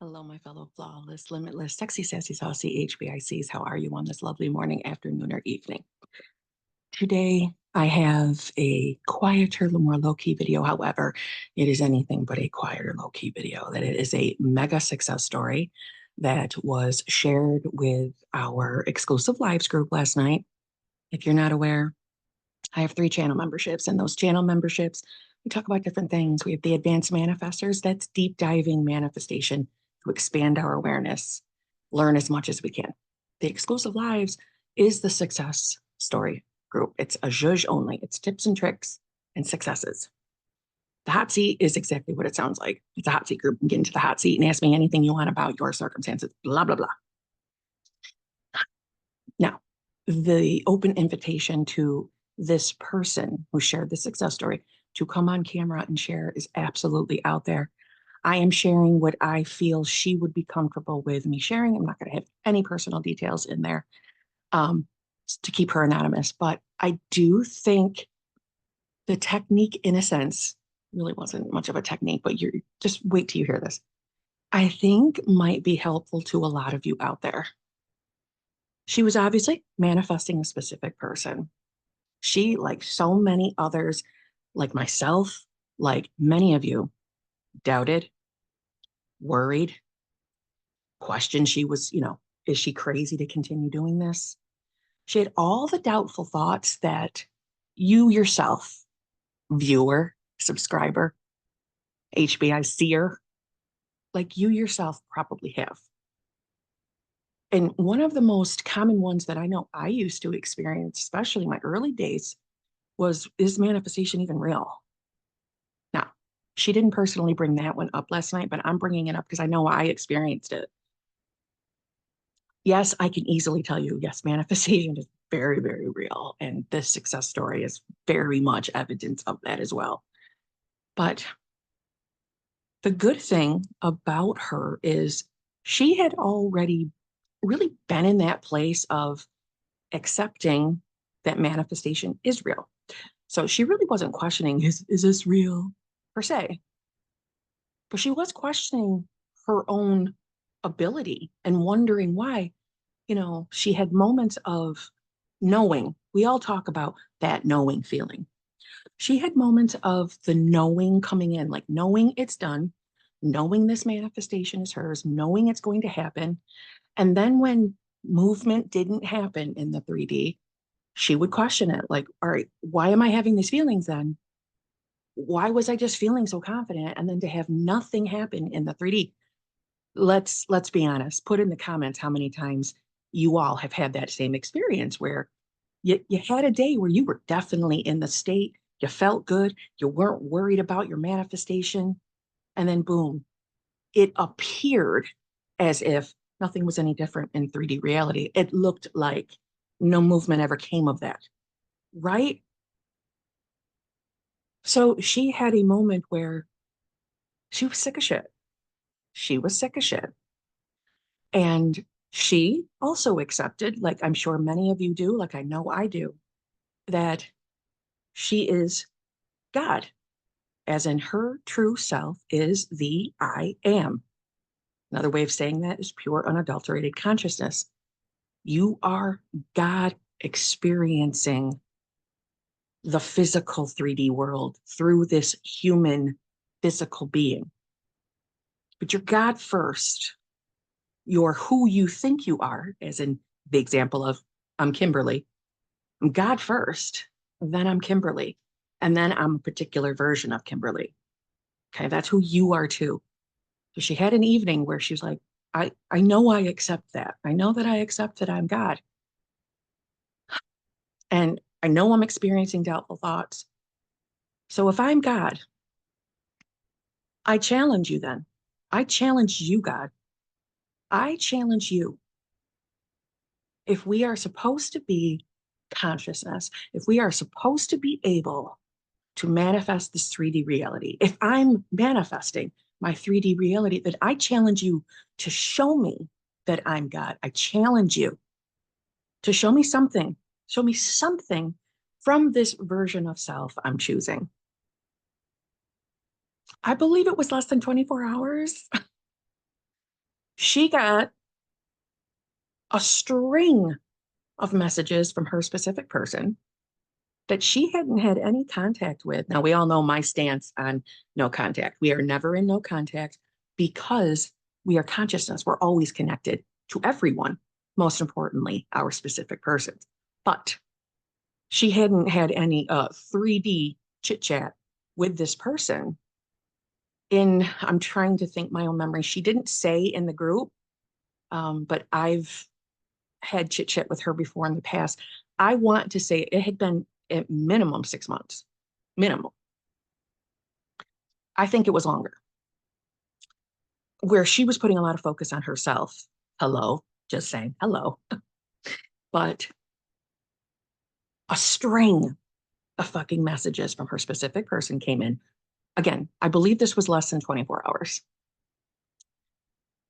Hello, my fellow flawless, limitless, sexy, sassy, saucy HBICs. How are you on this lovely morning, afternoon, or evening? Today, I have a quieter, more low-key video. However, it is anything but a quieter, low-key video. That it is a mega success story that was shared with our exclusive lives group last night. If you're not aware, I have 3 channel memberships, and those channel memberships, we talk about different things. We have the advanced manifestors, that's deep diving manifestation to expand our awareness, learn as much as we can. The exclusive lives is the success story group. It's a zhuzh only. It's tips and tricks and successes. The hot seat is exactly what it sounds like. It's a hot seat group. Get into the hot seat and ask me anything you want about your circumstances, blah, blah, blah. Now, the open invitation to this person who shared the success story to come on camera and share is absolutely out there. I am sharing what I feel she would be comfortable with me sharing. I'm not going to have any personal details in there um, to keep her anonymous, but I do think the technique, in a sense, really wasn't much of a technique, but you're just wait till you hear this. I think might be helpful to a lot of you out there. She was obviously manifesting a specific person. She, like so many others, like myself, like many of you, doubted, worried, questioned. She was, is she crazy to continue doing this? She had all the doubtful thoughts that you yourself, viewer, subscriber, HBI seer, like you yourself probably have. And one of the most common ones that I know I used to experience, especially in my early days, was, is manifestation even real? Now, she didn't personally bring that one up last night, but I'm bringing it up because I know I experienced it. Yes, I can easily tell you, yes, manifestation is very, very real. And this success story is very much evidence of that as well. But the good thing about her is she had already really been in that place of accepting that manifestation is real. So she really wasn't questioning, is this real per se? But she was questioning her own ability and wondering why, she had moments of knowing. We all talk about that knowing feeling. She had moments of the knowing coming in, like knowing it's done, knowing this manifestation is hers, knowing it's going to happen. And then when movement didn't happen in the 3D, she would question it like, all right, why am I having these feelings then? Why was I just feeling so confident? And then to have nothing happen in the 3D. Let's be honest. Put in the comments how many times you all have had that same experience where you had a day where you were definitely in the state, you felt good, you weren't worried about your manifestation, and then boom, it appeared as if nothing was any different in 3D reality. It looked like no movement ever came of that, right? So she had a moment where she was sick of shit. She was sick of shit. And she also accepted, like I'm sure many of you do, like I know I do, that she is God, as in her true self is the I am. Another way of saying that is pure, unadulterated consciousness. You are God experiencing the physical 3D world through this human physical being. But you're God first. You're who you think you are, as in the example of I'm Kimberly. I'm God first, then I'm Kimberly, and then I'm a particular version of Kimberly. Okay, that's who you are too. So she had an evening where she was like, I know I accept that. I know that I accept that I'm God. And I know I'm experiencing doubtful thoughts. So if I'm God, I challenge you then. I challenge you, God. I challenge you. If we are supposed to be consciousness, if we are supposed to be able to manifest this 3D reality, if I'm manifesting my 3D reality, that I challenge you to show me that I'm God. I challenge you to show me something from this version of self I'm choosing. I believe it was less than 24 hours. She got a string of messages from her specific person that she hadn't had any contact with. Now, we all know my stance on no contact. We are never in no contact because we are consciousness. We're always connected to everyone, most importantly, our specific persons. But she hadn't had any 3D chit chat with this person. I'm trying to think my own memory. She didn't say in the group, but I've had chit chat with her before in the past. I want to say it had been at minimum 6 months, minimum. I think it was longer, where she was putting a lot of focus on herself. Hello, just saying hello. But a string of fucking messages from her specific person came in. Again, I believe this was less than 24 hours.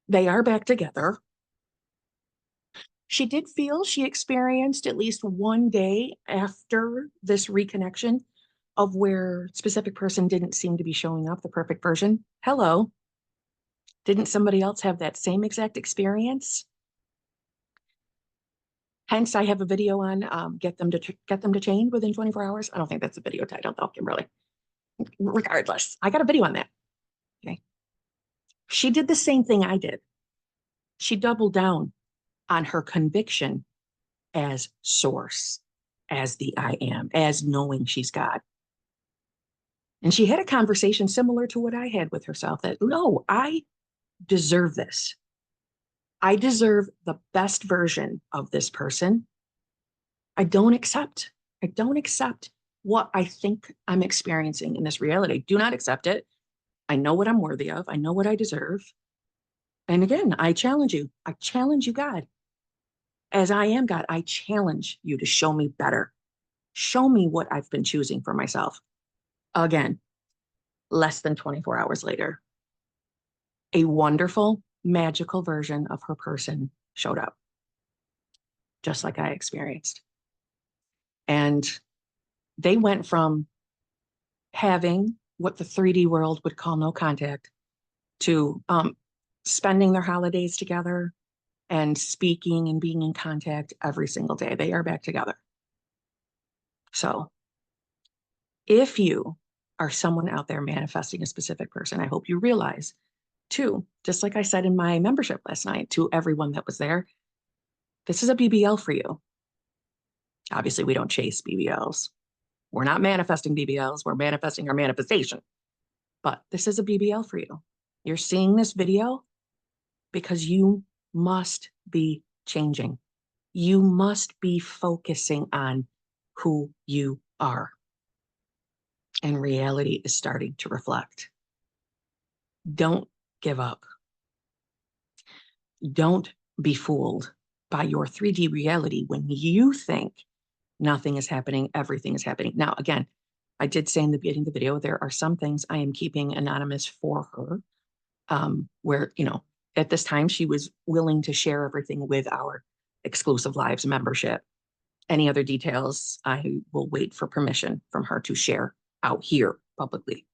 They are back together. She did feel she experienced at least one day after this reconnection of where specific person didn't seem to be showing up, the perfect version. Hello. Didn't somebody else have that same exact experience? Hence, I have a video on get them to change within 24 hours. I don't think that's a video title though, Kimberly. Regardless, I got a video on that. Okay. She did the same thing I did. She doubled down on her conviction as source, as the I am, as knowing she's God. And she had a conversation similar to what I had with herself that, no, I deserve this. I deserve the best version of this person. I don't accept what I think I'm experiencing in this reality. Do not accept it. I know what I'm worthy of. I know what I deserve. And again, I challenge you. I challenge you, God. As I am God, I challenge you to show me better. Show me what I've been choosing for myself. Again, less than 24 hours later, a wonderful, magical version of her person showed up, just like I experienced. And they went from having what the 3D world would call no contact to spending their holidays together and speaking and being in contact every single day. They are back together. So if you are someone out there manifesting a specific person, I hope you realize too, just like I said in my membership last night to everyone that was there, this is a BBL for you. Obviously, we don't chase BBLs. We're not manifesting BBLs. We're manifesting our manifestation. But this is a BBL for you. You're seeing this video because you must be changing. You must be focusing on who you are. And reality is starting to reflect. Don't give up. Don't be fooled by your 3D reality when you think nothing is happening, everything is happening. Now, again, I did say in the beginning of the video, there are some things I am keeping anonymous for her, where, at this time she was willing to share everything with our exclusive lives membership. Any other details, I will wait for permission from her to share out here publicly.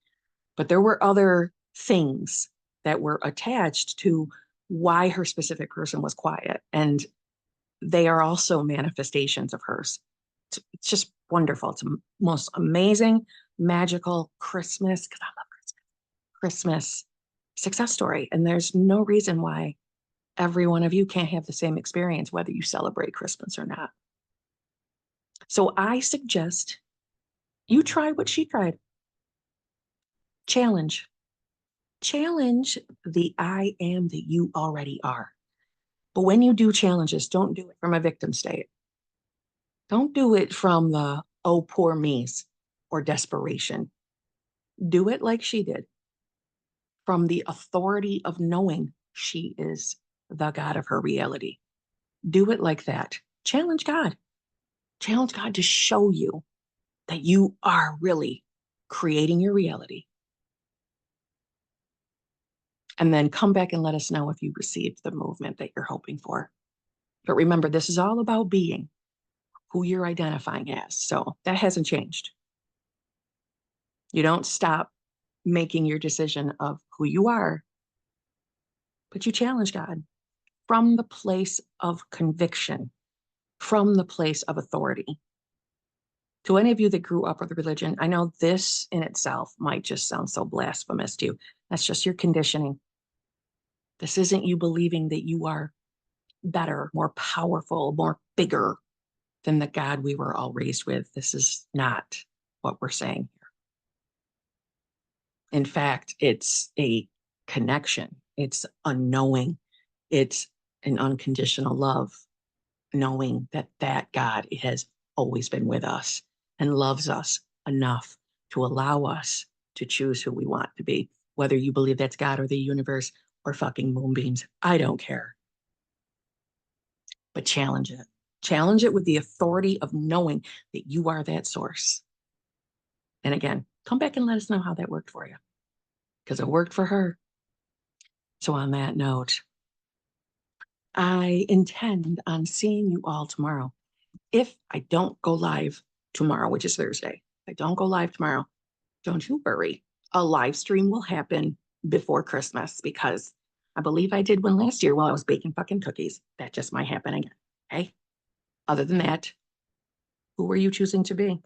But there were other things that were attached to why her specific person was quiet. And they are also manifestations of hers. It's just wonderful. It's the most amazing, magical Christmas, because I love Christmas success story. And there's no reason why every one of you can't have the same experience, whether you celebrate Christmas or not. So I suggest you try what she tried. Challenge the I am that you already are. But when you do challenges, don't do it from a victim state. Don't do it from the, oh, poor me's or desperation. Do it like she did, from the authority of knowing she is the God of her reality. Do it like that. Challenge God. Challenge God to show you that you are really creating your reality. And then come back and let us know if you received the movement that you're hoping for. But remember, this is all about being who you're identifying as. So that hasn't changed. You don't stop making your decision of who you are but you challenge God from the place of conviction, from the place of authority. To any of you that grew up with religion, I know this in itself might just sound so blasphemous to you. That's just your conditioning. This isn't you believing that you are better, more powerful, more bigger than the God we were all raised with. This is not what we're saying here. In fact, it's a connection. It's a knowing. It's an unconditional love, knowing that that God has always been with us and loves us enough to allow us to choose who we want to be. Whether you believe that's God or the universe or fucking moonbeams, I don't care. But challenge it. Challenge it with the authority of knowing that you are that source. And again, come back and let us know how that worked for you, because it worked for her. So on that note, I intend on seeing you all tomorrow. If I don't go live tomorrow, which is Thursday, if I don't go live tomorrow, don't you worry. A live stream will happen before Christmas, because I believe I did one last year while I was baking fucking cookies. That just might happen again. Okay. Other than that, who were you choosing to be?